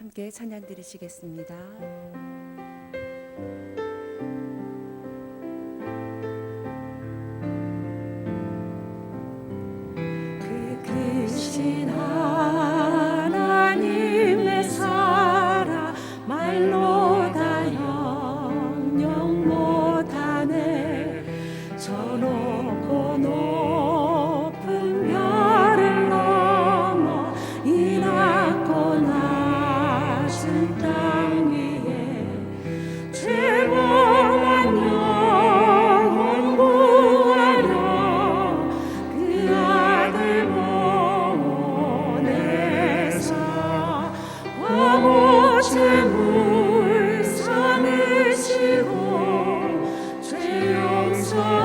함께 찬양 드리시겠습니다. 그 크신 하나님의 사랑 말로 다 영영 못하네. 저 높고 높은 별을 넘어 이 낮고 낮은 땅 위에 죄범한 영혼 구하려 그 아들 보내사 화목 제물 삼으시고 죄 용서하셨네.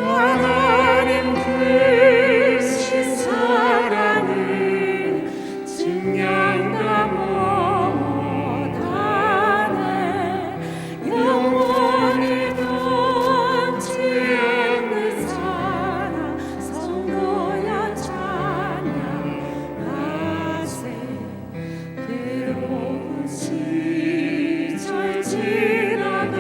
하나님 크신 사랑은 증량다 못하네. 영원히 변치 않는 사랑 성도여 찬양하세. 괴로운 시절 지나가고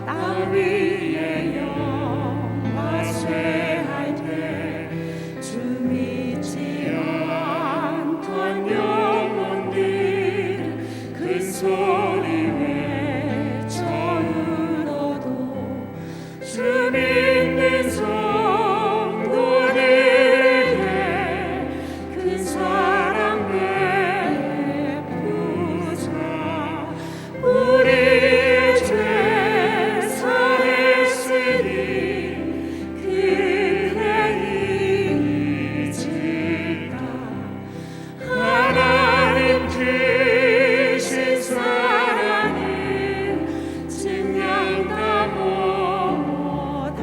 땅 위에 영화 쇠할 때 주 믿지 않던 영혼들 큰 소리 외쳐 울어도 주 믿는 성도들에게 큰 사랑 베푸사. 우리의 죄 사했으니 그대 잊을까. 하나님 크신 사랑은 증량다 못하네.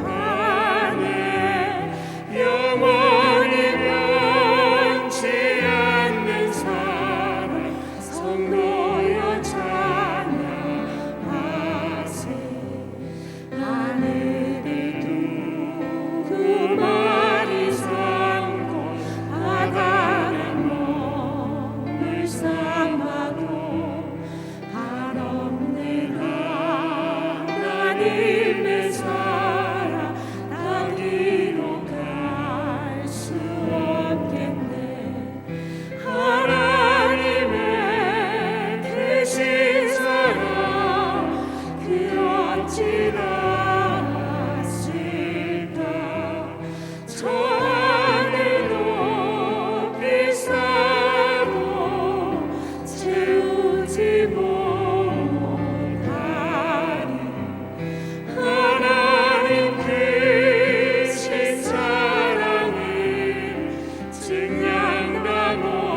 영원히 변치 않는 사랑 성도여 찬양하세. 하늘을 두고 말이 삼고 바다를 몸을 삼아도 한없는 하나님의 사랑 따기로 갈 수 없겠네. 하나님의 크신 사랑 그 어찌 나았을까. 저 하늘 높이 사고 채우지 못하리. 하나님 크신 사랑은 증량다 못하네.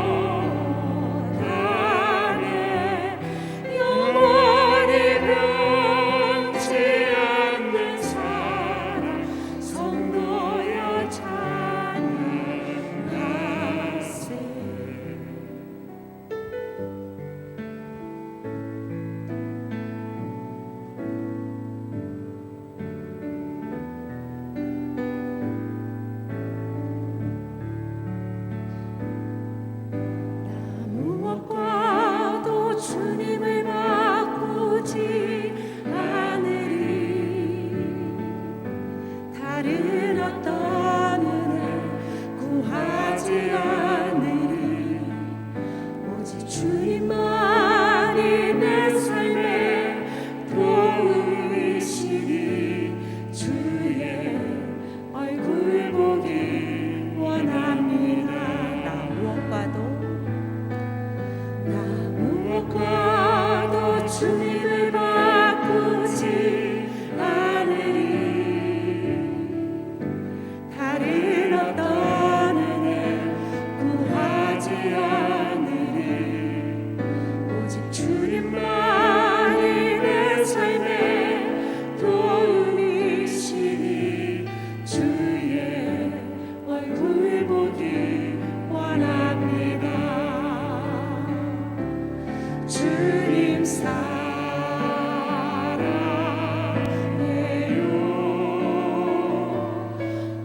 영원히 변치 않는 사랑 성도여 찬양하세. 나 무엇과도 주님을 바꾸지 않으리. 다른 어떤 은혜 구하지 않으리. 오직 주님만이 내 삶의 도우시니 주의 얼굴 보기 원합니다. 나 무엇과도 주님을 바꾸지 않으리. 다른 어떤 은혜 구하지 않으리. 오직 주님만이 내 삶의 도움이시니 주의 얼굴 보기 원합니다. 주님 사랑해요.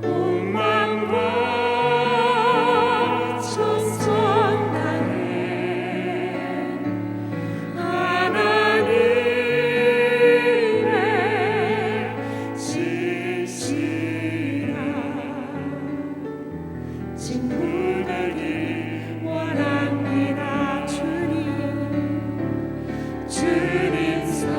온 마음과 주님 사랑해요.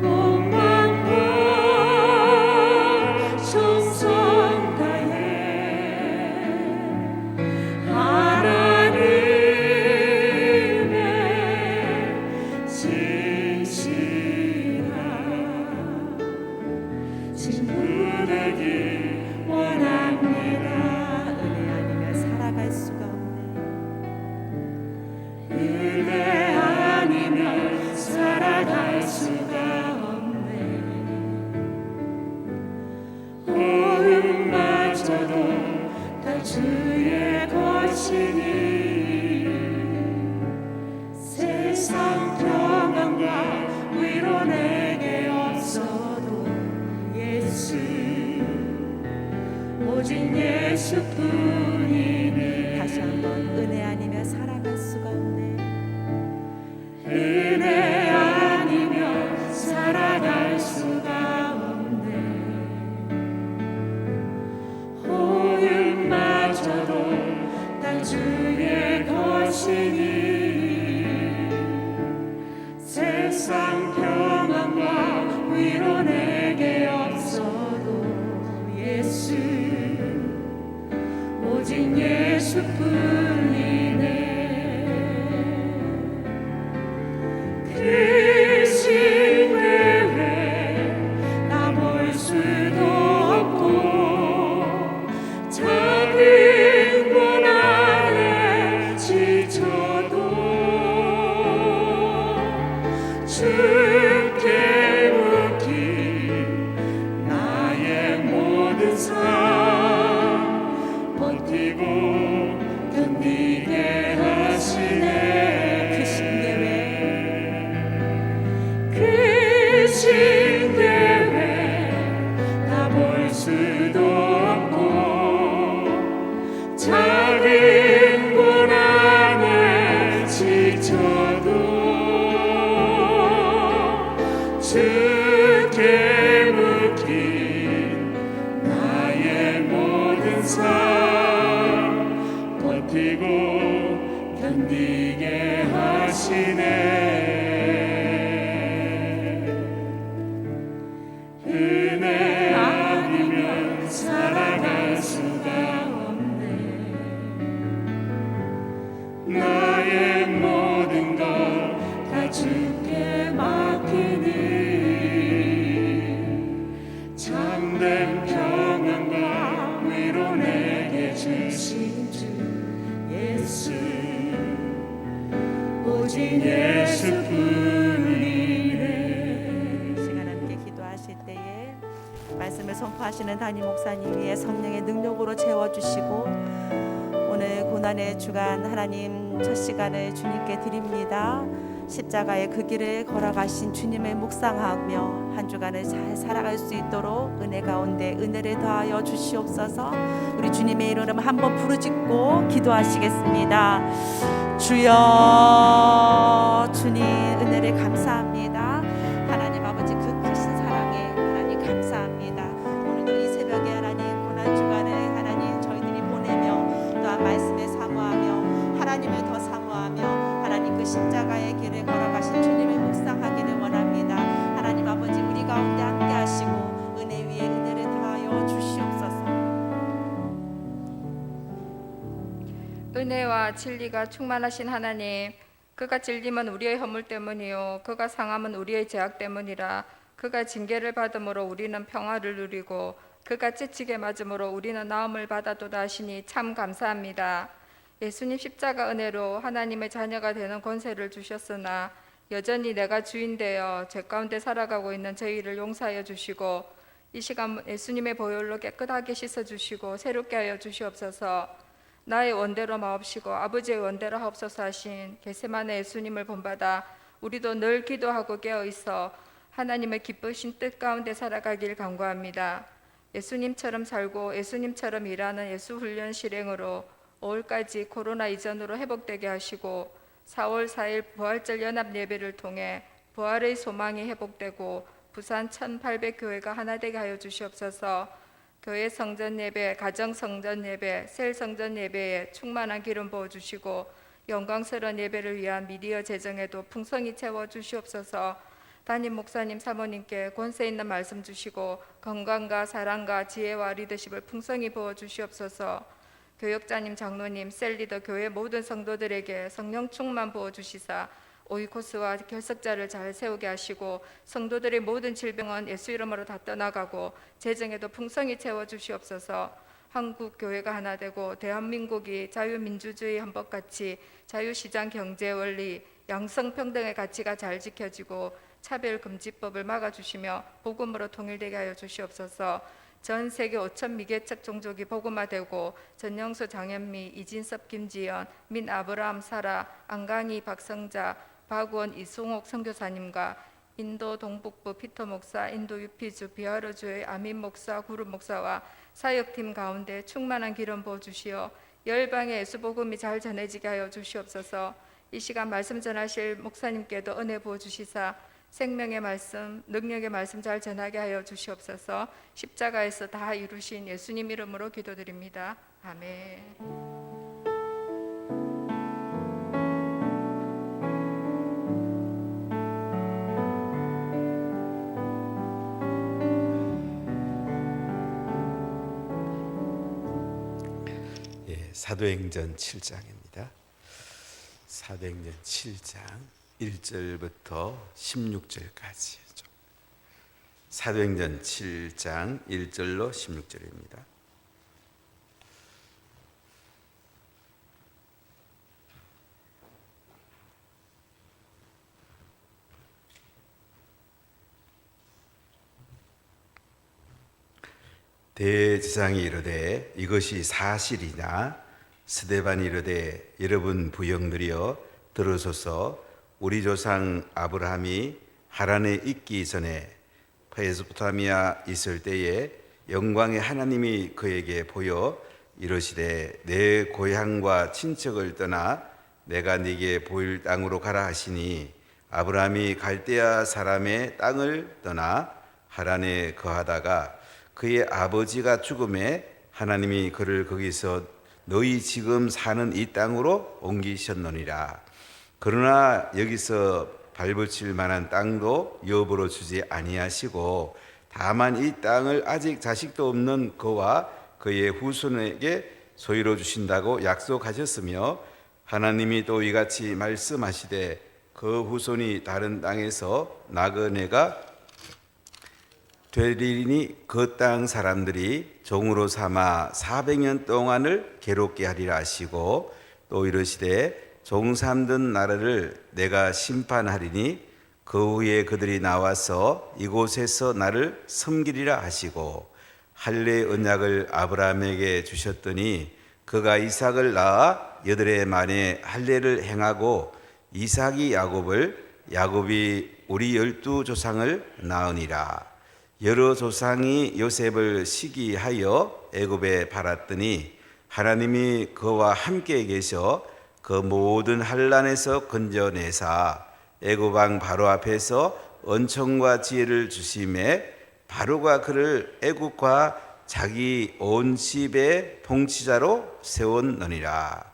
온 마음과 정성 다해 하나님의 진실한 친구 되기 원합니다. 은혜 아니면 살아갈 수가 없네. 은혜 아니면 살아갈 수가 없네. 호흡마저도 다 주의 것이니 세상 평안과 위로 내게 없어도 예수 오직 예수뿐이니. 다시 한번 은혜 아니면 살아갈 수가 없네. 은혜 아니면 살아갈 수가 없네. 호흡마저도 다 주의 것이니 세상 평안과 위로 내게 없어도 예수 오직 예수뿐이네. 크신 외에 나 볼 수도 없고 작은 문 안에 지쳐도 주께 묻기 나의 모든 삶 버티고 견디게 하시네. 크신 계획 크신 계획 다 볼 수도 없고 작은 문 안에 지쳐도 주께 묻긴 나의 모든 삶 버티고 견디게 하시네. 은혜 아니면 살아갈 수가 없네. 나의 모든 것 다 주께 맡기니 참된 평안과 위로 내게 주신 주 예수 오직 예수뿐이네. 시간 함께 기도하실 때에 말씀을 선포하시는 담임 목사님 위에 성령의 능력으로 채워주시고 오늘 고난의 주간 하나님 첫 시간을 주님께 드립니다. 십자가의 그 길을 걸어가신 주님을 묵상하며 한 주간을 잘 살아갈 수 있도록 은혜 가운데 은혜를 더하여 주시옵소서. 우리 주님의 이름 한번 부르짖고 기도하시겠습니다. 주여, 주님 은혜를 감사합니다. 하나님 아버지 그 크신 사랑에 하나님 감사합니다. 오늘도 이 새벽에 하나님 고난 주간을 하나님 저희들이 보내며 또한 말씀에 사모하며 하나님을 더 사모하며 하나님 그 십자가의 길을 걸어가신 주님을 묵상하기를 원합니다. 하나님 아버지 우리 가운데 함께 하시고 은혜 위에 은혜를 더하여 주시옵소서. 은혜와 진리가 충만하신 하나님, 그가 질림은 우리의 허물 때문이요 그가 상함은 우리의 죄악 때문이라. 그가 징계를 받음으로 우리는 평화를 누리고 그가 찢히게 맞음으로 우리는 나음을 받아도다 하시니 참 감사합니다. 예수님 십자가 은혜로 하나님의 자녀가 되는 권세를 주셨으나 여전히 내가 주인 되어 죄 가운데 살아가고 있는 저희를 용서하여 주시고 이 시간 예수님의 보혈로 깨끗하게 씻어주시고 새롭게 하여 주시옵소서. 나의 원대로 마옵시고 아버지의 원대로 하옵소서 하신 겟세마네 예수님을 본받아 우리도 늘 기도하고 깨어있어 하나님의 기쁘신 뜻 가운데 살아가길 간구합니다. 예수님처럼 살고 예수님처럼 일하는 예수 훈련 실행으로 5월까지 코로나 이전으로 회복되게 하시고 4월 4일 부활절 연합 예배를 통해 부활의 소망이 회복되고 부산 1800교회가 하나 되게 하여 주시옵소서. 교회 성전 예배, 가정 성전 예배, 셀 성전 예배에 충만한 기름 부어 주시고 영광스러운 예배를 위한 미디어 재정에도 풍성히 채워 주시옵소서. 담임 목사님 사모님께 권세 있는 말씀 주시고 건강과 사랑과 지혜와 리더십을 풍성히 부어 주시옵소서. 교역자님, 장로님, 셀리더 교회 모든 성도들에게 성령 충만 부어 주시사 오이코스와 결석자를 잘 세우게 하시고 성도들의 모든 질병은 예수 이름으로 다 떠나가고 재정에도 풍성히 채워 주시옵소서. 한국 교회가 하나 되고 대한민국이 자유민주주의 헌법같이 자유시장 경제 원리, 양성평등의 가치가 잘 지켜지고 차별금지법을 막아주시며 복음으로 통일되게 하여 주시옵소서. 전 세계 5천 미개척 종족이 복음화되고 전영수, 장현미, 이진섭, 김지연, 민, 아브라함, 사라, 안강희, 박성자, 박원, 이승옥 선교사님과 인도 동북부 피터 목사, 인도 유피주, 비하르주의 아민 목사, 구름 목사와 사역팀 가운데 충만한 기름 부어 주시어 열방의 예수 복음이 잘 전해지게 하여 주시옵소서. 이 시간 말씀 전하실 목사님께도 은혜 부어 주시사 생명의 말씀, 능력의 말씀 잘 전하게 하여 주시옵소서. 십자가에서 다 이루신 예수님 이름으로 기도드립니다. 아멘. 사도행전 7장입니다. 사도행전 7장 1절부터 16절까지. 사도행전 7장 1절로 16절입니다. 대제사장이 이르되 이것이 사실이냐? 스데반이 이르되 여러분 부형들이여 들으소서. 우리 조상 아브라함이 하란에 있기 전에 메소포타미아 있을 때에 영광의 하나님이 그에게 보여 이르시되 내 고향과 친척을 떠나 내가 네게 보일 땅으로 가라 하시니 아브라함이 갈대아 사람의 땅을 떠나 하란에 거하다가 그의 아버지가 죽음에 하나님이 그를 거기서 너희 지금 사는 이 땅으로 옮기셨느니라. 그러나 여기서 발붙일 만한 땅도 여부로 주지 아니하시고 다만 이 땅을 아직 자식도 없는 그와 그의 후손에게 소유로 주신다고 약속하셨으며 하나님이 또 이같이 말씀하시되 그 후손이 다른 땅에서 나그네가 되리니 그 땅 사람들이 종으로 삼아 400년 동안을 괴롭게 하리라 하시고 또 이르시되 종 삼던 나라를 내가 심판하리니 그 후에 그들이 나와서 이곳에서 나를 섬기리라 하시고 할례 언약을 아브라함에게 주셨더니 그가 이삭을 낳아 8해 만에 할례를 행하고 이삭이 야곱을 야곱이 우리 12조상을 낳으니라. 여러 조상이 요셉을 시기하여 애굽에 팔았더니 하나님이 그와 함께 계셔 그 모든 환난에서 건져내사 애굽 왕 바로 앞에서 은총과 지혜를 주심에 바로가 그를 애굽과 자기 온 집의 통치자로 세웠느니라.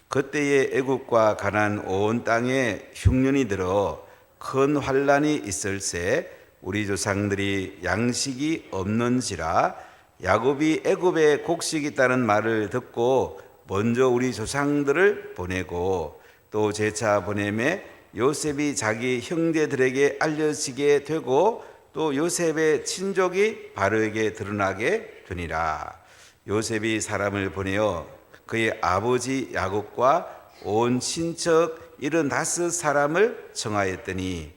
그때에 애굽과 가나안 온 땅에 흉년이 들어 큰 환난이 있을새 우리 조상들이 양식이 없는지라 야곱이 애굽에 곡식이 있다는 말을 듣고 먼저 우리 조상들을 보내고 또 재차 보내매 요셉이 자기 형제들에게 알려지게 되고 또 요셉의 친족이 바로에게 드러나게 되니라. 요셉이 사람을 보내어 그의 아버지 야곱과 온 친척 75사람을 청하였더니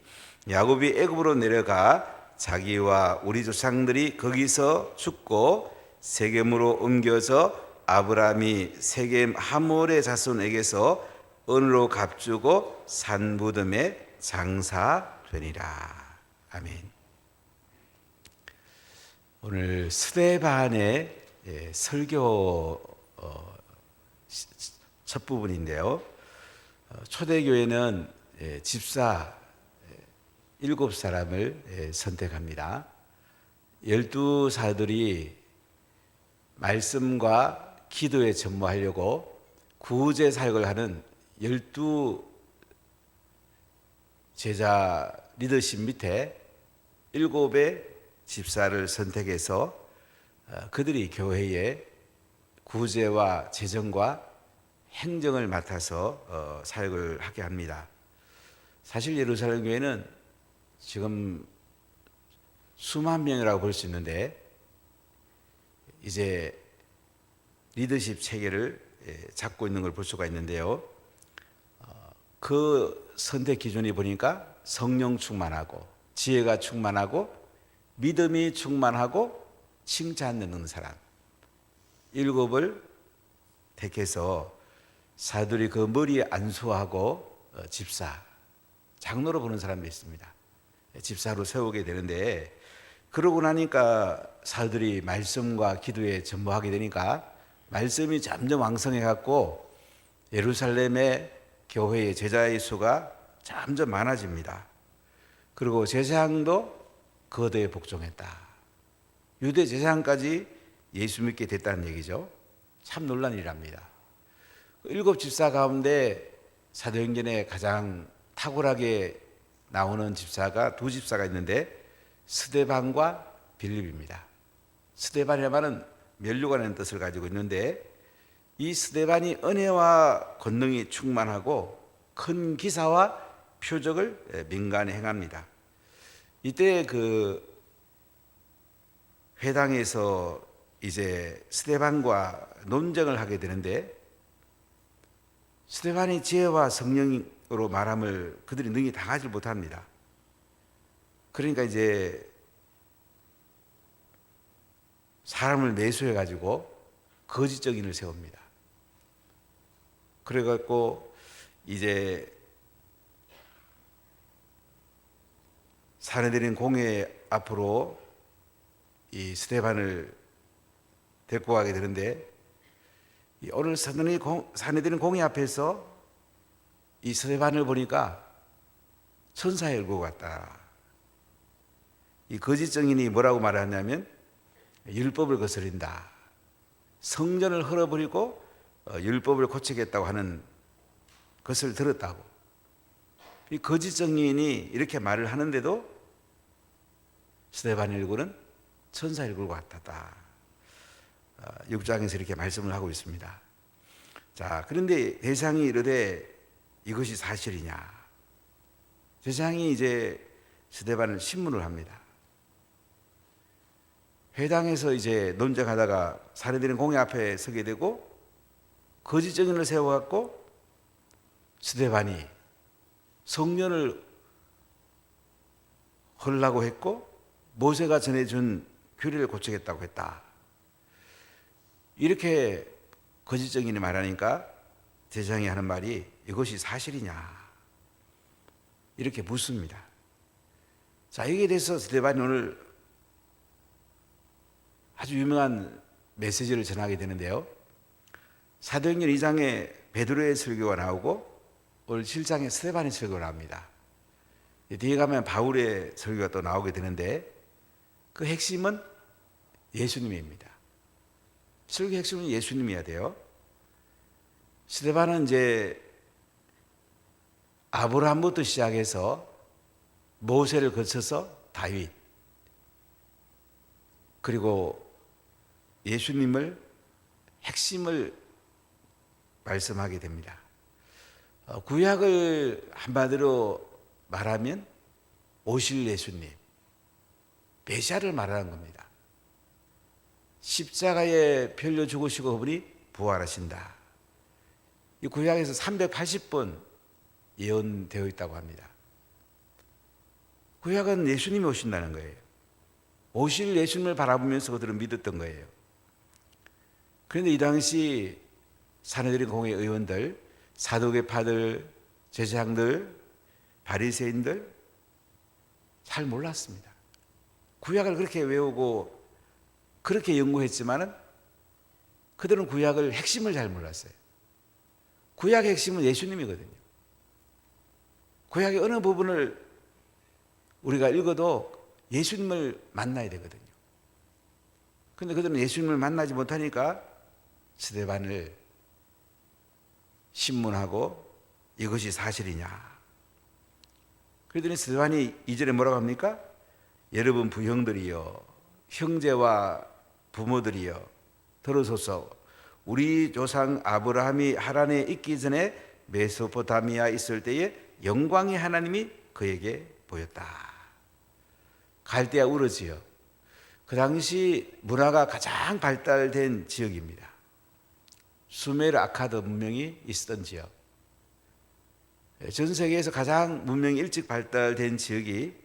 야곱이 애굽으로 내려가 자기와 우리 조상들이 거기서 죽고 세겜으로 옮겨져 아브라함이 세겜 하몰의 자손에게서 은으로 값주고 산 무덤에 장사되니라. 아멘. 오늘 스데반의 설교 첫 부분인데요. 초대교회는 집사 7사람을 선택합니다. 12사들이 말씀과 기도에 전무하려고 구제 사역을 하는 12 제자 리더십 밑에 7의 집사를 선택해서 그들이 교회에 구제와 재정과 행정을 맡아서 사역을 하게 합니다. 사실 예루살렘 교회는 지금 수만 명이라고 볼 수 있는데 이제 리더십 체계를 잡고 있는 걸 볼 수가 있는데요. 그 선택 기준이 보니까 성령 충만하고 지혜가 충만하고 믿음이 충만하고 칭찬 듣는 사람 7을 택해서 사도들이 그 머리에 안수하고 집사, 장로로 보는 사람도 있습니다. 집사로 세우게 되는데 그러고 나니까 사도들이 말씀과 기도에 전무하게 되니까 말씀이 점점 왕성해 갖고 예루살렘의 교회의 제자의 수가 점점 많아집니다. 그리고 제사장도 그 어도에 복종했다. 유대 제사장까지 예수 믿게 됐다는 얘기죠. 참 놀란 일이랍니다. 7 집사 가운데 사도행전에 가장 탁월하게 나오는 집사가 2 집사가 있는데 스데반과 빌립입니다. 스데반이라는 말은 면류관이라는 뜻을 가지고 있는데 이 스데반이 은혜와 권능이 충만하고 큰 기사와 표적을 민간에 행합니다. 이때 그 회당에서 이제 스데반과 논쟁을 하게 되는데 스데반이 지혜와 성령으로 말함을 그들이 능히 당하지 못합니다. 그러니까 이제 사람을 매수해 가지고 거짓 증인을 세웁니다. 그래 갖고 이제 사내들인 공회 앞으로 이 스데반을 데리고 가게 되는데 오늘 사내들인 공회 앞에서 이 스데반을 보니까 천사의 얼굴 같다. 이 거짓 증인이 뭐라고 말하냐면 율법을 거스린다. 성전을 헐어버리고 율법을 고치겠다고 하는 것을 들었다고. 이 거짓 증인이 이렇게 말을 하는데도 스데반의 얼굴은 천사의 얼굴 같았다. 6장에서 이렇게 말씀을 하고 있습니다. 자, 그런데 대상이 이르되 이것이 사실이냐? 대상이 이제 스데반을 신문을 합니다. 회당에서 이제 논쟁하다가 사내들인 공회 앞에 서게 되고 거짓 증인을 세워갖고 스데반이 성전을 헐라고 했고 모세가 전해준 규례를 고치겠다고 했다. 이렇게 거짓 증인이 말하니까 대장이 하는 말이 이것이 사실이냐 이렇게 묻습니다. 자, 여기에 대해서 스데반이 오늘 아주 유명한 메시지를 전하게 되는데요. 사도행전 2장에 베드로의 설교가 나오고 오늘 7장에 스데반의 설교가 나옵니다. 뒤에 가면 바울의 설교가 또 나오게 되는데 그 핵심은 예수님입니다. 설교 핵심은 예수님이어야 돼요. 스데반은 이제 아브라함부터 시작해서 모세를 거쳐서 다윗 그리고 예수님을 핵심을 말씀하게 됩니다. 구약을 한마디로 말하면 오실 예수님, 메시아를 말하는 겁니다. 십자가에 별려 죽으시고 그분이 부활하신다. 이 구약에서 380번 예언되어 있다고 합니다. 구약은 예수님이 오신다는 거예요. 오실 예수님을 바라보면서 그들은 믿었던 거예요. 그런데 이 당시 사내들인 공회 의원들, 사도계파들, 제사장들, 바리새인들 잘 몰랐습니다. 구약을 그렇게 외우고 그렇게 연구했지만은 그들은 구약을 핵심을 잘 몰랐어요. 구약의 핵심은 예수님이거든요. 구약의 어느 부분을 우리가 읽어도 예수님을 만나야 되거든요. 근데 그들은 예수님을 만나지 못하니까 스데반을 신문하고 이것이 사실이냐. 그러더니 스데반이 2절에 뭐라고 합니까? 여러분 부형들이여, 형제와 부모들이여, 들으소서. 우리 조상 아브라함이 하란에 있기 전에 메소포타미아 있을 때에 영광의 하나님이 그에게 보였다. 갈대아 우르지요. 그 당시 문화가 가장 발달된 지역입니다. 수메르 아카드 문명이 있었던 지역. 전 세계에서 가장 문명이 일찍 발달된 지역이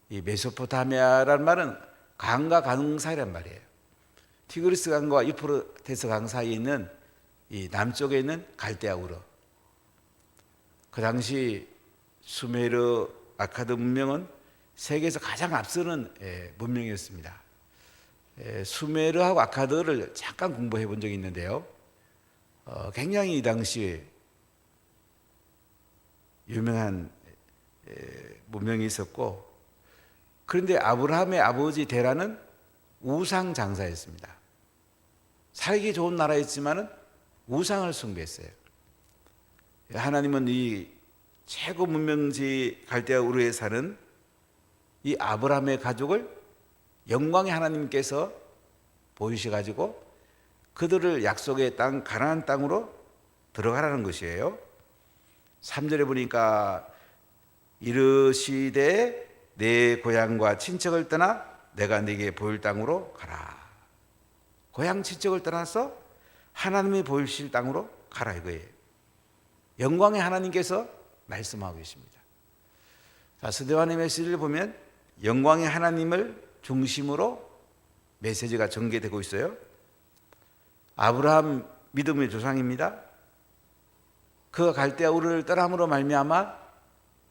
이 메소포타미아라는 말은 강과 강 사이란 말이에요. 티그리스 강과 유프라테스 강 사이에 있는 이 남쪽에 있는 갈대아 우르. 그 당시 수메르 아카드 문명은 세계에서 가장 앞서는 문명이었습니다. 수메르하고 아카드를 잠깐 공부해 본 적이 있는데요. 굉장히 이 당시에 유명한 문명이 있었고, 그런데 아브라함의 아버지 데라는 우상 장사였습니다. 살기 좋은 나라였지만은 우상을 숭배했어요. 하나님은 이 최고 문명지 갈대아 우르에 사는 이 아브라함의 가족을 영광의 하나님께서 보이셔가지고 그들을 약속의 땅 가나안 땅으로 들어가라는 것이에요. 3절에 보니까 이르시되 내 고향과 친척을 떠나 내가 네게 보일 땅으로 가라. 고향 친척을 떠나서 하나님이 보이실 땅으로 가라 이거예요. 영광의 하나님께서 말씀하고 계십니다. 자, 스데반의 메시지를 보면 영광의 하나님을 중심으로 메시지가 전개되고 있어요. 아브라함 믿음의 조상입니다. 그가 갈대아 우르를 떠남으로 말미암아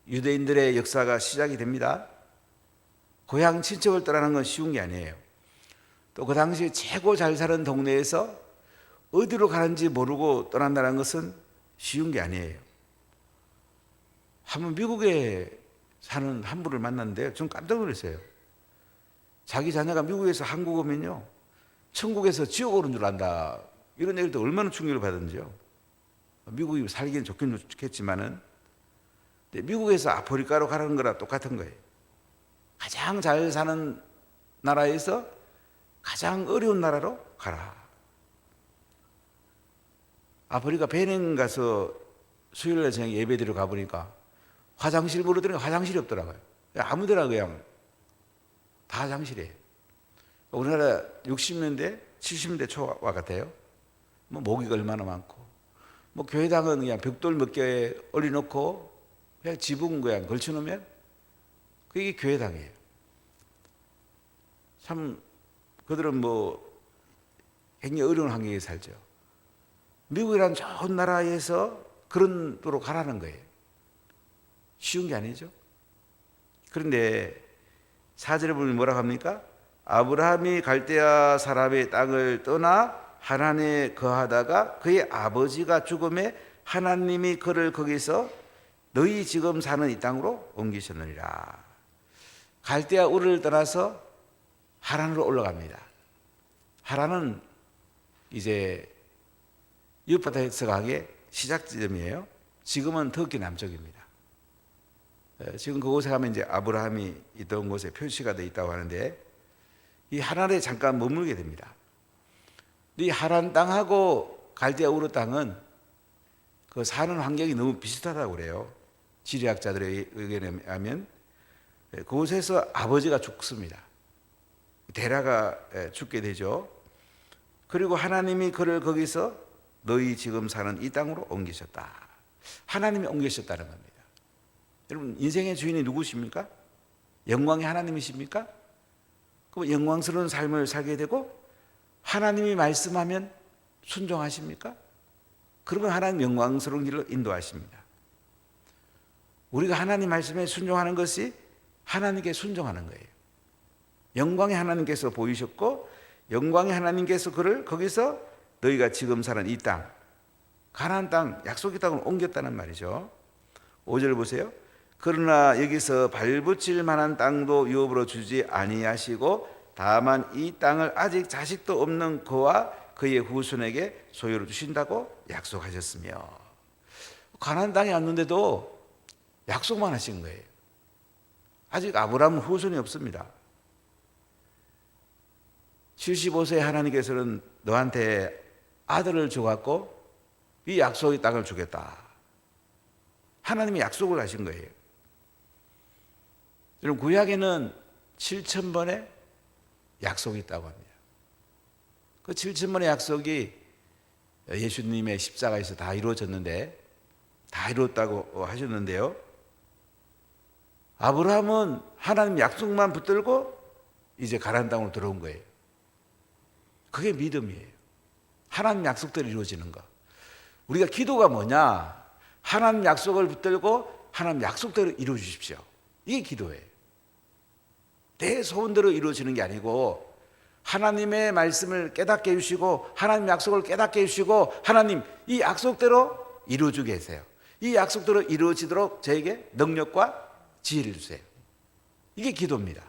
유대인들의 역사가 시작이 됩니다. 고향 친척을 떠나는 건 쉬운 게 아니에요. 또 그 당시 최고 잘 사는 동네에서 어디로 가는지 모르고 떠난다는 것은 쉬운 게 아니에요. 한번 미국에 사는 한 분을 만났는데요. 전 깜짝 놀랐어요. 자기 자녀가 미국에서 한국 오면요, 천국에서 지옥 오는 줄 안다. 이런 얘기를 또 얼마나 충격을 받았는지요. 미국이 살기는 좋긴 좋겠지만은 미국에서 아프리카로 가라는 거랑 똑같은 거예요. 가장 잘 사는 나라에서 가장 어려운 나라로 가라. 아프리카 베닝 가서 수요일날 저녁에 예배드리러 가보니까 화장실 물어들으니까 화장실이 없더라고요. 아무데나 그냥 다 화장실이에요. 우리나라 60년대, 70년대 초와 같아요. 뭐 모기가 얼마나 많고, 뭐 교회당은 그냥 벽돌 몇 개 올려놓고 그냥 지붕 그냥 걸쳐놓으면 그게 교회당이에요. 참 그들은 뭐 굉장히 어려운 환경에 살죠. 미국이란 좋은 나라에서 그런 도로 가라는 거예요. 쉬운 게 아니죠. 그런데 4절에 보면 뭐라고 합니까? 아브라함이 갈대아 사람의 땅을 떠나 하란에 거하다가 그의 아버지가 죽음에 하나님이 그를 거기서 너희 지금 사는 이 땅으로 옮기셨느니라. 갈대아 우르를 떠나서 하란으로 올라갑니다. 하란은 이제 유프라테스 강의 시작 지점이에요. 지금은 터키 남쪽입니다. 지금 그곳에 가면 이제 아브라함이 있던 곳에 표시가 되어 있다고 하는데, 이 하란에 잠깐 머물게 됩니다. 이 하란 땅하고 갈대아 우르 땅은 그 사는 환경이 너무 비슷하다고 그래요. 지리학자들의 의견에 의하면 그곳에서 아버지가 죽습니다. 데라가 죽게 되죠. 그리고 하나님이 그를 거기서 너희 지금 사는 이 땅으로 옮기셨다. 하나님이 옮기셨다는 겁니다. 여러분, 인생의 주인이 누구십니까? 영광의 하나님이십니까? 그럼 영광스러운 삶을 살게 되고 하나님이 말씀하면 순종하십니까? 그러면 하나님 영광스러운 길로 인도하십니다. 우리가 하나님 말씀에 순종하는 것이 하나님께 순종하는 거예요. 영광의 하나님께서 보이셨고 영광의 하나님께서 그를 거기서 너희가 지금 사는 이 땅, 가나안 땅, 약속의 땅을 옮겼다는 말이죠. 5절 보세요. 그러나 여기서 발붙일 만한 땅도 유업으로 주지 아니하시고 다만 이 땅을 아직 자식도 없는 그와 그의 후손에게 소유로 주신다고 약속하셨으며, 가나안 땅에 왔는데도 약속만 하신 거예요. 아직 아브라함은 후손이 없습니다. 75세 하나님께서는 너한테 아들을 줘갖고 이 약속의 땅을 주겠다. 하나님이 약속을 하신 거예요. 여러분, 구약에는 7,000번의 약속이 있다고 합니다. 그 7,000번의 약속이 예수님의 십자가에서 다 이루어졌는데, 다 이루었다고 하셨는데요, 아브라함은 하나님 약속만 붙들고 이제 가나안 땅으로 들어온 거예요. 그게 믿음이에요. 하나님 약속대로 이루어지는 거. 우리가 기도가 뭐냐? 하나님 약속을 붙들고 하나님 약속대로 이루어 주십시오. 이게 기도예요. 내 소원대로 이루어지는 게 아니고, 하나님의 말씀을 깨닫게 해주시고 하나님 약속을 깨닫게 해주시고, 하나님 이 약속대로 이루어주게 하세요. 이 약속대로 이루어지도록 저에게 능력과 지혜를 주세요. 이게 기도입니다.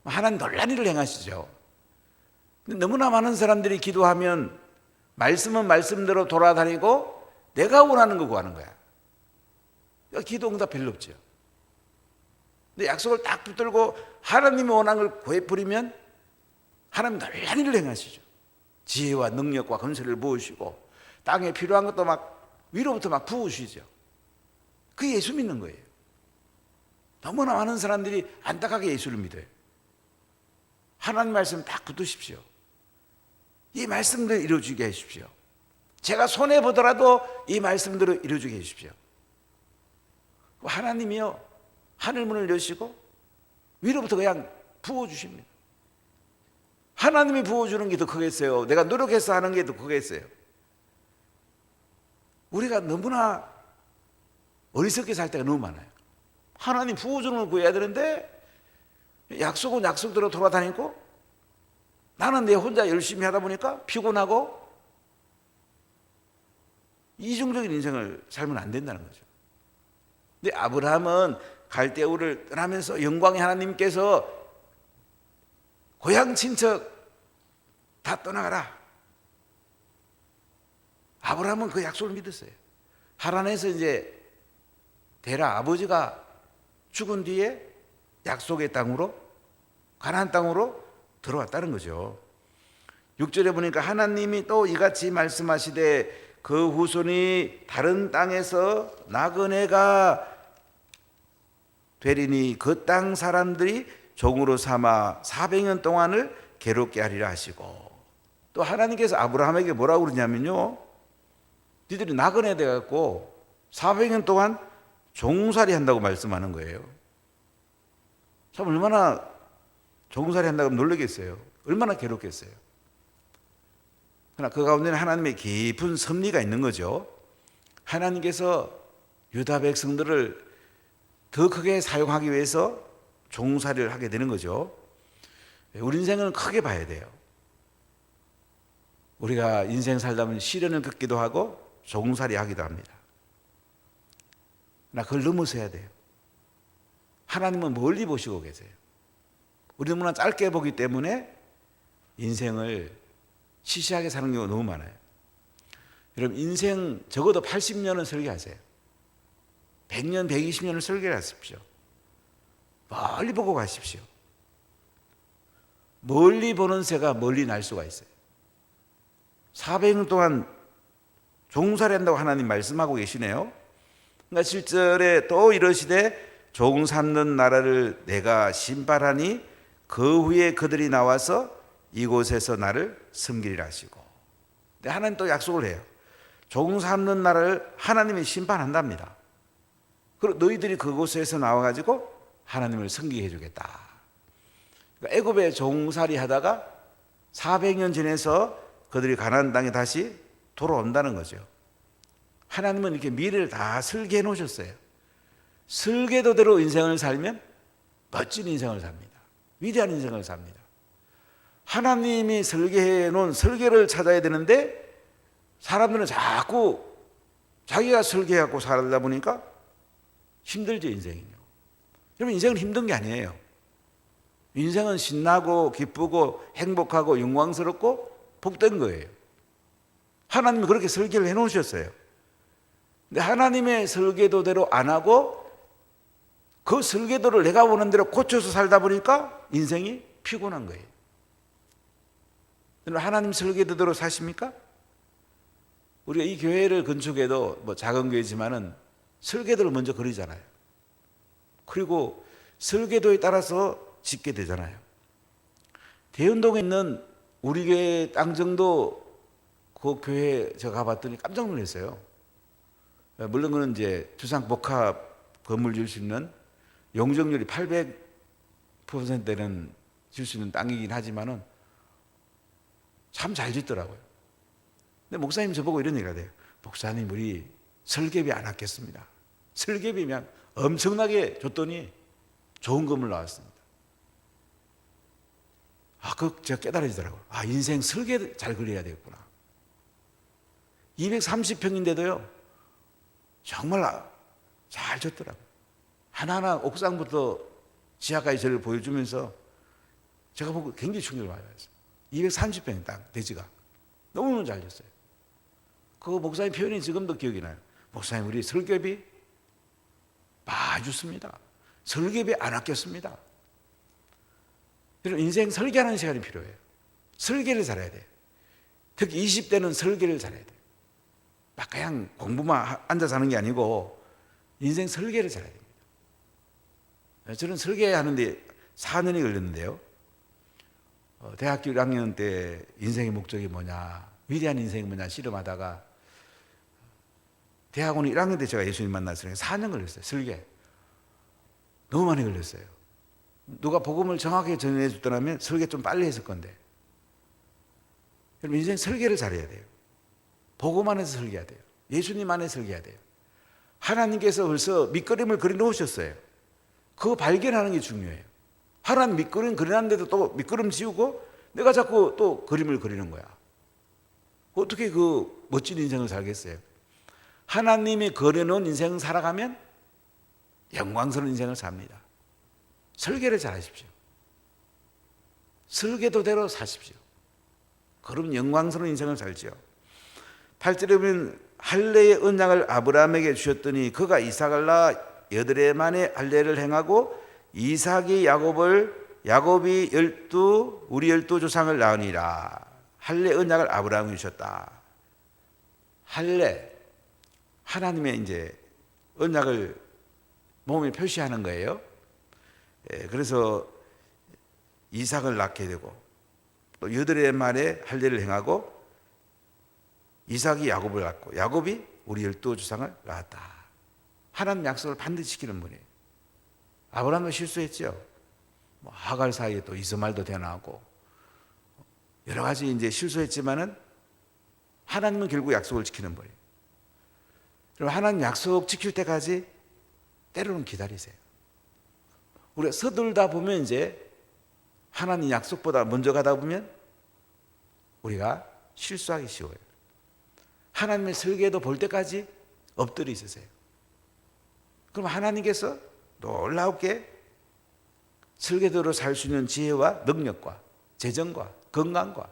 하나님 놀라운 일을 행하시죠. 너무나 많은 사람들이 기도하면 말씀은 말씀대로 돌아다니고 내가 원하는 거 구하는 거야. 기도 응답 별로 없죠. 근데 약속을 딱 붙들고 하나님이 원하는 걸 구해버리면 하나님 놀라운 일을 행하시죠. 지혜와 능력과 건설을 부으시고 땅에 필요한 것도 막 위로부터 막 부으시죠. 그게 예수 믿는 거예요. 너무나 많은 사람들이 안타깝게 예수를 믿어요. 하나님 말씀 딱 붙드십시오. 이 말씀대로 이루어지게 해주십시오. 제가 손해보더라도 이 말씀대로 이루어지게 해주십시오. 하나님이요, 하늘문을 여시고 위로부터 그냥 부어주십니다. 하나님이 부어주는 게 더 크겠어요? 내가 노력해서 하는 게 더 크겠어요? 우리가 너무나 어리석게 살 때가 너무 많아요. 하나님 부어주는 걸 구해야 되는데 약속은 약속대로 돌아다니고 나는 내 혼자 열심히 하다 보니까 피곤하고 이중적인 인생을 살면 안 된다는 거죠. 근데 아브라함은 갈대우를 떠나면서 영광의 하나님께서 고향 친척 다 떠나가라. 아브라함은 그 약속을 믿었어요. 하란에서 이제 데라 아버지가 죽은 뒤에 약속의 땅으로, 가나안 땅으로 들어왔다는 거죠. 6절에 보니까 하나님이 또 이같이 말씀하시되 그 후손이 다른 땅에서 나그네가 되리니 그 땅 사람들이 종으로 삼아 400년 동안을 괴롭게 하리라 하시고, 또 하나님께서 아브라함에게 뭐라고 그러냐면요, 니들이 나그네 돼갖고 400년 동안 종살이 한다고 말씀하는 거예요. 참 얼마나 종살이 한다고 놀라겠어요. 얼마나 괴롭겠어요. 그러나 그 가운데는 하나님의 깊은 섭리가 있는 거죠. 하나님께서 유다 백성들을 더 크게 사용하기 위해서 종살이를 하게 되는 거죠. 우리 인생은 크게 봐야 돼요. 우리가 인생 살다 보면 시련을 겪기도 하고 종살이 하기도 합니다. 그러나 그걸 넘어서야 돼요. 하나님은 멀리 보시고 계세요. 우리 너무나 짧게 보기 때문에 인생을 시시하게 사는 경우가 너무 많아요. 여러분, 인생 적어도 80년은 설계하세요. 100년, 120년을 설계하십시오. 멀리 보고 가십시오. 멀리 보는 새가 멀리 날 수가 있어요. 400년 동안 종살이 한다고 하나님 말씀하고 계시네요. 그러니까 7절에 또 이러시되 종 삼는 나라를 내가 심판하니 그 후에 그들이 나와서 이곳에서 나를 섬기리라 하시고, 근데 하나님 또 약속을 해요. 종 삼는 나라를 하나님이 심판한답니다. 그리고 너희들이 그곳에서 나와가지고 하나님을 섬기게 해주겠다. 그러니까 애굽에 종살이 하다가 400년 지내서 그들이 가나안 땅에 다시 돌아온다는 거죠. 하나님은 이렇게 미래를 다 설계해 놓으셨어요. 설계도대로 인생을 살면 멋진 인생을 삽니다. 위대한 인생을 삽니다. 하나님이 설계해 놓은 설계를 찾아야 되는데 사람들은 자꾸 자기가 설계해갖고 살다 보니까 힘들죠, 인생이요. 여러분, 인생은 힘든 게 아니에요. 인생은 신나고 기쁘고 행복하고 영광스럽고 복된 거예요. 하나님이 그렇게 설계를 해놓으셨어요. 근데 하나님의 설계도대로 안 하고 그 설계도를 내가 원하는 대로 고쳐서 살다 보니까 인생이 피곤한 거예요. 여러분, 하나님 설계도대로 사십니까? 우리가 이 교회를 건축해도 뭐 작은 교회지만은 설계도를 먼저 그리잖아요. 그리고 설계도에 따라서 짓게 되잖아요. 대운동에 있는 우리 교회 땅 정도 그 교회 제가 가봤더니 깜짝 놀랐어요. 물론 그는 이제 주상 복합 건물 질 수 있는 용적률이 800%는 질 수 있는 땅이긴 하지만은 참 잘 짓더라고요. 근데 목사님 저보고 이런 얘기가 돼요. 목사님, 우리 설계비 안 아꼈습니다. 설계비면 엄청나게 줬더니 좋은 건물 나왔습니다. 제가 깨달아지더라고요. 인생 설계 잘 그려야 되겠구나. 230평인데도요, 정말 잘 줬더라고요. 하나하나 옥상부터 지하까지 저를 보여주면서 제가 보고 굉장히 충격을 많이 받았어요. 230평의 땅, 대지가. 너무너무 잘 줬어요. 그 목사님 표현이 지금도 기억이 나요. 목사님, 우리 설계비 많이 줬습니다. 설계비 안 아꼈습니다. 여러분, 인생 설계하는 시간이 필요해요. 설계를 잘해야 돼요. 특히 20대는 설계를 잘해야 돼요. 막 그냥 공부만 앉아서 하는 게 아니고 인생 설계를 잘해야 됩니다. 저는 설계하는데 4년이 걸렸는데요. 대학교 1학년 때 인생의 목적이 뭐냐, 위대한 인생이 뭐냐 실험하다가 대학원 1학년 때 제가 예수님 만났으니까 4년 걸렸어요. 설계. 너무 많이 걸렸어요. 누가 복음을 정확하게 전해 줬더라면 설계 좀 빨리 했을 건데. 여러분, 인생 설계를 잘해야 돼요. 복음 안에서 설계해야 돼요. 예수님 안에서 설계해야 돼요. 하나님께서 벌써 밑그림을 그려 놓으셨어요. 그거 발견하는 게 중요해요. 하나님 밑그림 그려놨는데도 또 밑그림 지우고 내가 자꾸 또 그림을 그리는 거야. 어떻게 그 멋진 인생을 살겠어요? 하나님이 그려놓은 인생을 살아가면 영광스러운 인생을 삽니다. 설계를 잘 하십시오. 설계도대로 사십시오. 그럼 영광스러운 인생을 살지요. 8절에 보면 할례의 언약을 아브라함에게 주셨더니 그가 이삭을 낳아 8해 만에 할례를 행하고 이삭이 야곱이 우리 12조상을 낳으니라. 할례 언약을 아브라함에게 주셨다. 할례, 하나님의 이제 언약을 몸에 표시하는 거예요. 그래서 이삭을 낳게 되고 또 8해 만에 할례를 행하고 이삭이 야곱을 낳고 야곱이 우리 12조상을 낳았다. 하나님 약속을 반드시 지키는 분이에요. 아브라함은 실수했죠. 하갈 사이에 또 이스마엘도 태어나고 여러 가지 이제 실수했지만은 하나님은 결국 약속을 지키는 분이에요. 그럼 하나님 약속 지킬 때까지 때로는 기다리세요. 우리가 서둘다 보면 이제 하나님 약속보다 먼저 가다 보면 우리가 실수하기 쉬워요. 하나님의 설계도 볼 때까지 엎드려 있으세요. 그럼 하나님께서 놀랍게 설계도로 살 수 있는 지혜와 능력과 재정과 건강과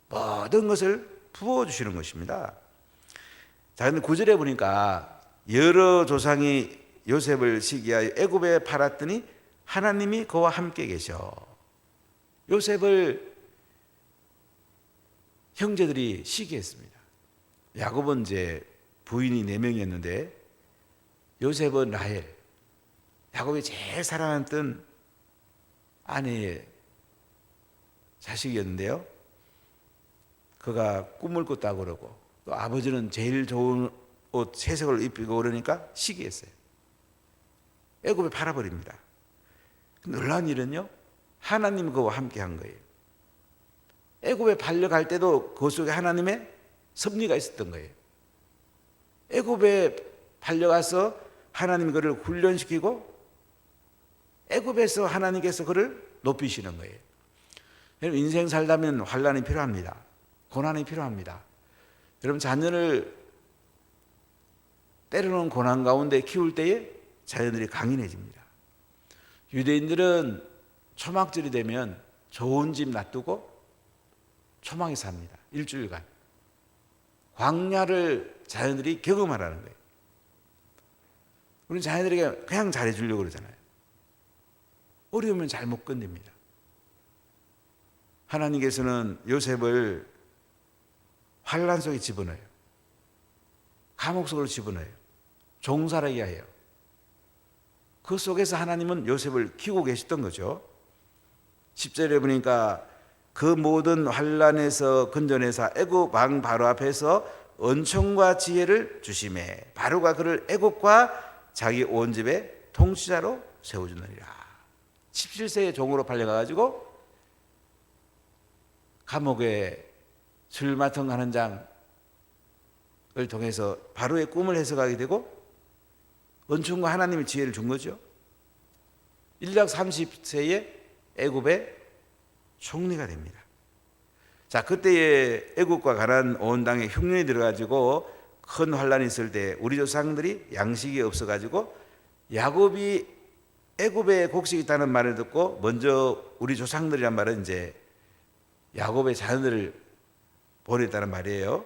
모든 것을 부어주시는 것입니다. 자, 근데 9절에 보니까 여러 조상이 요셉을 시기하여 애굽에 팔았더니 하나님이 그와 함께 계셔. 요셉을 형제들이 시기했습니다. 야곱은 이제 부인이 4명이었는데 요셉은 라헬, 야곱이 제일 사랑했던 아내의 자식이었는데요. 그가 꿈을 꿨다고 그러고 또 아버지는 제일 좋은 옷 채색을 입히고 그러니까 시기했어요. 애굽에 팔아버립니다. 놀라운 일은요, 하나님이 그와 함께 한 거예요. 애굽에 팔려갈 때도 그 속에 하나님의 섭리가 있었던 거예요. 애굽에 팔려가서 하나님이 그를 훈련시키고 애굽에서 하나님께서 그를 높이시는 거예요. 여러분, 인생 살다면 환난이 필요합니다. 고난이 필요합니다. 여러분, 자녀를 때로는 고난 가운데 키울 때에 자녀들이 강인해집니다. 유대인들은 초막절이 되면 좋은 집 놔두고 초막에 삽니다. 일주일간. 광야를 자녀들이 경험하라는 거예요. 우리는 자녀들에게 그냥 잘해주려고 그러잖아요. 어려우면 잘 못 건넵니다. 하나님께서는 요셉을 환란 속에 집어넣어요. 감옥 속으로 집어넣어요. 종살이게 해요. 그 속에서 하나님은 요셉을 키우고 계셨던 거죠. 10절에 보니까 그 모든 환란에서 건져내사 애굽 왕 바로 앞에서 은총과 지혜를 주심에 바로가 그를 애굽과 자기 온 집의 통치자로 세워주느니라. 17세의 종으로 팔려가가지고 감옥에 술마통하는 장을 통해서 바로의 꿈을 해석하게 되고 은총과 하나님의 지혜를 준 거죠. 인력 30세에 애굽의 총리가 됩니다. 자, 그때에 애굽과 가나안 온 땅에 흉년이 들어가지고 큰 환란이 있을 때 우리 조상들이 양식이 없어가지고 야곱이 애굽에 곡식이 있다는 말을 듣고 먼저 우리 조상들이란 말은 이제 야곱의 자녀들을 보냈다는 말이에요.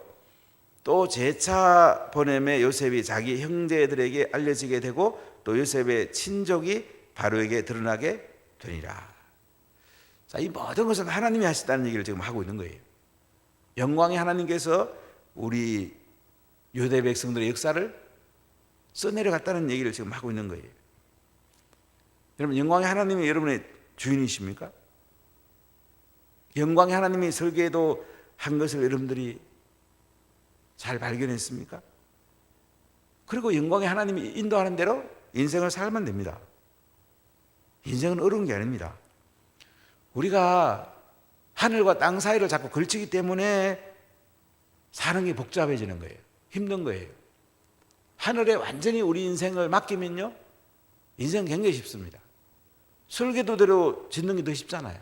또 재차 보냄에 요셉이 자기 형제들에게 알려지게 되고 또 요셉의 친족이 바로에게 드러나게 되니라. 자, 이 모든 것은 하나님이 하셨다는 얘기를 지금 하고 있는 거예요. 영광의 하나님께서 우리 유대 백성들의 역사를 써내려갔다는 얘기를 지금 하고 있는 거예요. 여러분, 영광의 하나님이 여러분의 주인이십니까? 영광의 하나님이 설계도 한 것을 여러분들이 잘 발견했습니까? 그리고 영광의 하나님이 인도하는 대로 인생을 살면 됩니다. 인생은 어려운 게 아닙니다. 우리가 하늘과 땅 사이를 자꾸 걸치기 때문에 사는 게 복잡해지는 거예요. 힘든 거예요. 하늘에 완전히 우리 인생을 맡기면요, 인생은 굉장히 쉽습니다. 설계도대로 짓는 게 더 쉽잖아요.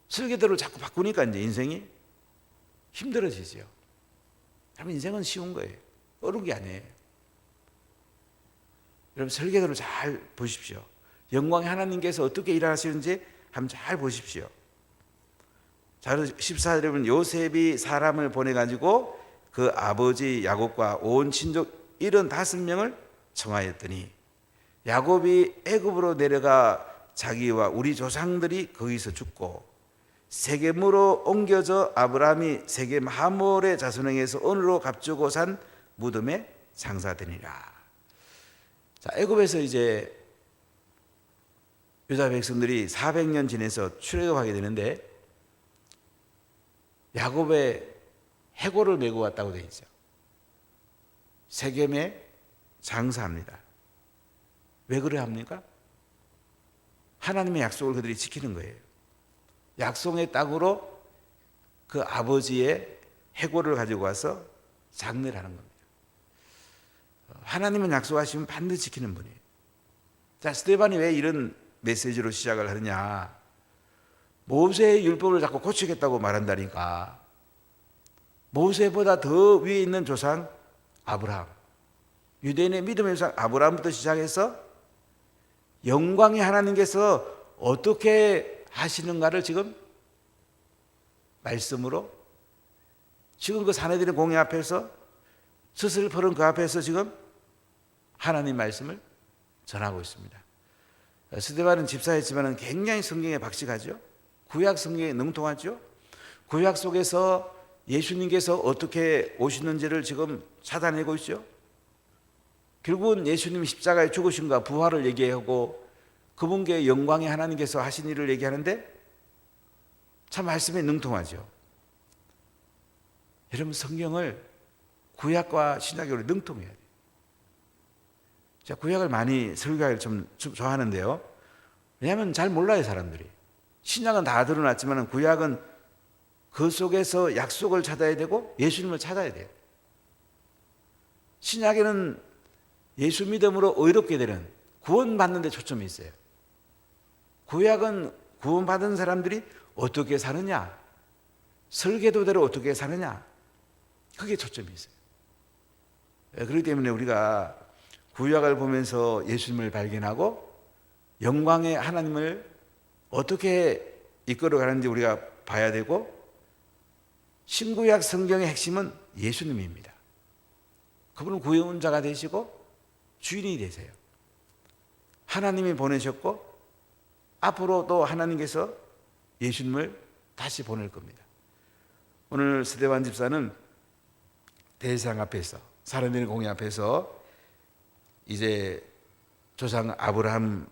설계도를 자꾸 바꾸니까 이제 인생이 힘들어지죠. 여러분, 인생은 쉬운 거예요. 어려운 게 아니에요. 여러분, 설계도를 잘 보십시오. 영광의 하나님께서 어떻게 일하시는지 한번 잘 보십시오. 자, 14절에 보면 요셉이 사람을 보내가지고 그 아버지 야곱과 온 친족 75명을 청하였더니 야곱이 애굽으로 내려가 자기와 우리 조상들이 거기서 죽고 세겜으로 옮겨져 아브라함이 세겜 하몰의 자손에게서 언으로 값주고 산 무덤에 장사되니라. 자, 애굽에서 이제 유다 백성들이 400년 지내서 출애굽하게 되는데 야곱의 해골을 메고 왔다고 되어 있죠. 세겜에 장사합니다. 왜 그래 합니까? 하나님의 약속을 그들이 지키는 거예요. 약속의 땅으로 그 아버지의 해골을 가지고 와서 장례를 하는 겁니다. 하나님은 약속하시면 반드시 지키는 분이에요. 자, 스데반이 왜 이런 메시지로 시작을 하느냐? 모세의 율법을 자꾸 고치겠다고 말한다니까. 모세보다 더 위에 있는 조상 아브라함, 유대인의 믿음의 조상 아브라함부터 시작해서 영광의 하나님께서 어떻게 하시는가를 지금 말씀으로, 지금 그 사내들의 공회 앞에서 스스로 푸른 그 앞에서 지금 하나님 말씀을 전하고 있습니다. 스데반은 집사였지만 굉장히 성경에 박식하죠. 구약 성경에 능통하죠. 구약 속에서 예수님께서 어떻게 오시는지를 지금 찾아내고 있죠. 결국은 예수님이 십자가에 죽으신가 부활을 얘기하고 그분께 영광의 하나님께서 하신 일을 얘기하는데 참 말씀에 능통하죠. 여러분, 성경을 구약과 신약으로 능통해야 돼요. 제가 구약을 많이 설교하기를 좀 좋아하는데요. 왜냐하면 잘 몰라요, 사람들이. 신약은 다 드러났지만 구약은 그 속에서 약속을 찾아야 되고 예수님을 찾아야 돼요. 신약에는 예수 믿음으로 의롭게 되는, 구원받는 데 초점이 있어요. 구약은 구원받은 사람들이 어떻게 사느냐, 설계도대로 어떻게 사느냐, 그게 초점이 있어요. 그렇기 때문에 우리가 구약을 보면서 예수님을 발견하고 영광의 하나님을 어떻게 이끌어가는지 우리가 봐야 되고, 신구약 성경의 핵심은 예수님입니다. 그분은 구원자가 되시고 주인이 되세요. 하나님이 보내셨고 앞으로 또 하나님께서 예수님을 다시 보낼 겁니다. 오늘 스데반 집사는 대제사장 앞에서, 살아내는 공의 앞에서 이제 조상 아브라함을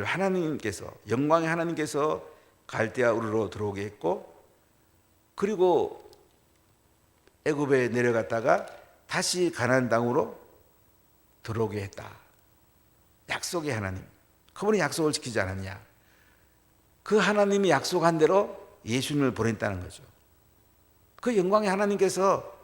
하나님께서, 영광의 하나님께서 갈대아 우르로 들어오게 했고, 그리고 애굽에 내려갔다가 다시 가나안 땅으로 들어오게 했다. 약속의 하나님, 그분이 약속을 지키지 않았냐? 그 하나님이 약속한 대로 예수님을 보냈다는 거죠. 그 영광의 하나님께서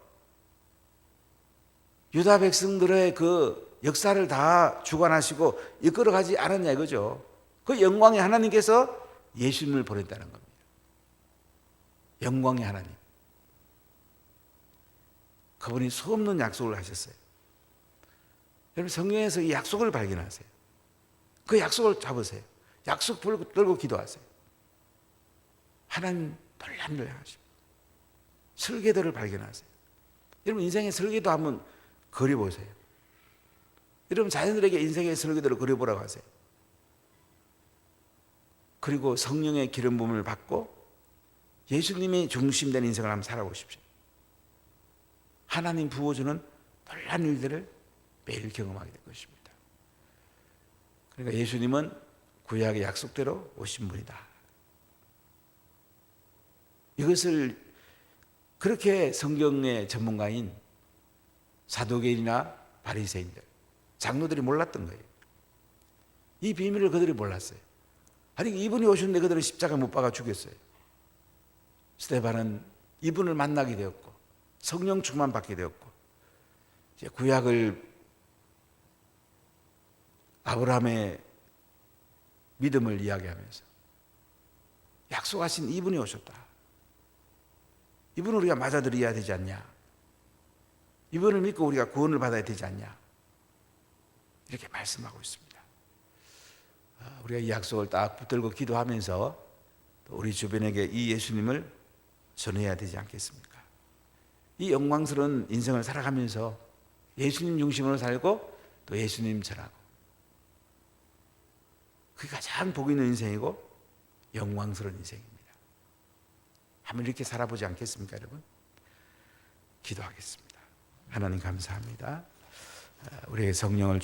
유다 백성들의 그 역사를 다 주관하시고 이끌어가지 않았냐 이거죠. 그 영광의 하나님께서 예수님을 보냈다는 겁니다. 영광의 하나님. 그분이 수없는 약속을 하셨어요. 여러분 성경에서 이 약속을 발견하세요. 그 약속을 잡으세요. 약속 들고 기도하세요. 하나님 놀란 일을 하십니다. 설계도를 발견하세요. 여러분 인생의 설계도 한번 그려보세요. 여러분 자녀들에게 인생의 설계도를 그려보라고 하세요. 그리고 성령의 기름 부음을 받고 예수님이 중심된 인생을 한번 살아보십시오. 하나님 부어주는 놀란 일들을 매일 경험하게 될 것입니다. 그러니까 예수님은 구약의 약속대로 오신 분이다. 이것을 그렇게 성경의 전문가인 사도계인이나 바리새인들, 장로들이 몰랐던 거예요. 이 비밀을 그들이 몰랐어요. 아니 이분이 오셨는데 그들은 십자가 못 박아 죽였어요. 스데반은 이분을 만나게 되었고 성령 충만 받게 되었고, 이제 구약을 아브라함의 믿음을 이야기하면서 약속하신 이분이 오셨다. 이분을 우리가 맞아들여야 되지 않냐? 이분을 믿고 우리가 구원을 받아야 되지 않냐? 이렇게 말씀하고 있습니다. 우리가 이 약속을 딱 붙들고 기도하면서 또 우리 주변에게 이 예수님을 전해야 되지 않겠습니까? 이 영광스러운 인생을 살아가면서 예수님 중심으로 살고 또 예수님 전하고, 그게 가장 복 있는 인생이고 영광스러운 인생입니다. 한번 이렇게 살아보지 않겠습니까, 여러분? 기도하겠습니다. 하나님 감사합니다. 우리의 성령을